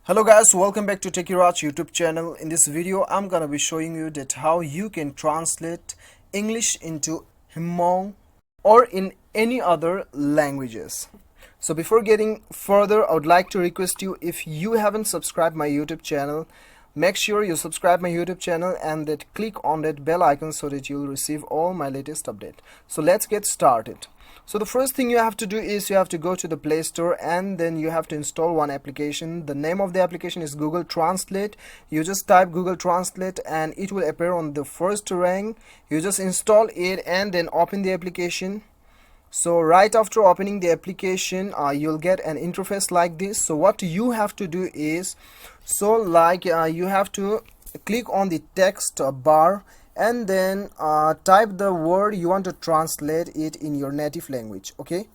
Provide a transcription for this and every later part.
Hello guys, welcome back to Techiraj YouTube channel. In this video I'm gonna be showing you that how you can translate English into Hmong or in any other languages. So before getting further, I would like to request you, if you haven't subscribed my YouTube channel, make sure you subscribe my YouTube channel and that click on that bell icon so that you'll receive all my latest update. So let's get started. So the first thing you have to do is you have to go to the Play Store and then you have to install one application. The name of the application is Google Translate. You just type Google Translate and it will appear on the first rank. You just install it and then open the application. So right after opening the application, you'll get an interface like this. So what you have to do is, you have to click on the text bar and then type the word you want to translate it in your native language. Okay,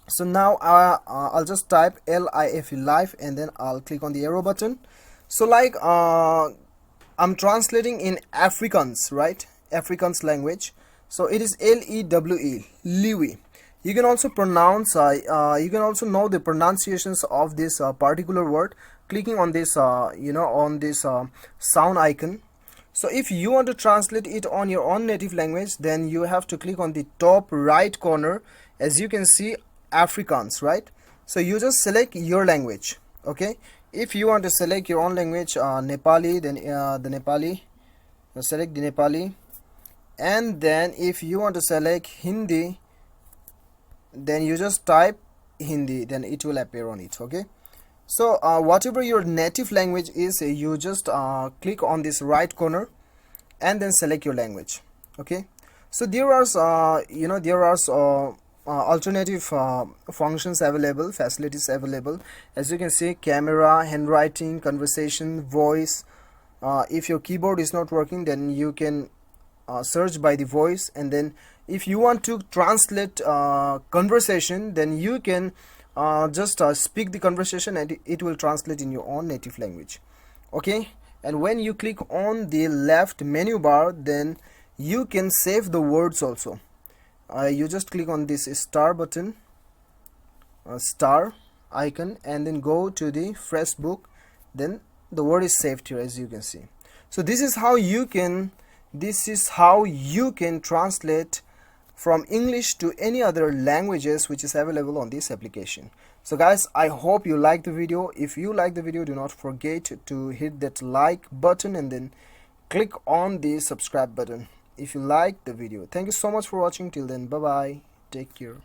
so now I'll just type LIFE, life, and then I'll click on the arrow button. So I'm translating in Afrikaans, right? Afrikaans language. So it is LEWE, Liwi. You can also pronounce you can also know the pronunciations of this particular word clicking on this on this sound icon. So if you want to translate it on your own native language, then you have to click on the top right corner. As you can see, Afrikaans, right? So you just select your language. Okay, if you want to select your own language, Nepali, then the Nepali, select the Nepali. And then if you want to select Hindi, then you just type Hindi, then it will appear on it. Okay, so whatever your native language is, you just click on this right corner and then select your language. Okay, so there are alternative functions available, facilities available. As you can see, camera, handwriting, conversation, voice. If your keyboard is not working, then you can search by the voice, and then if you want to translate conversation, then you can just speak the conversation and it will translate in your own native language. Okay, and when you click on the left menu bar, then you can save the words also. You just click on this star button, star icon, and then go to the fresh book, then the word is saved here, as you can see. So this is how you can translate from English to any other languages which is available on this application. So guys, I hope you like the video. If you like the video, do not forget to hit that like button and then click on the subscribe button if you like the video. Thank you so much for watching. Till then, bye bye, take care.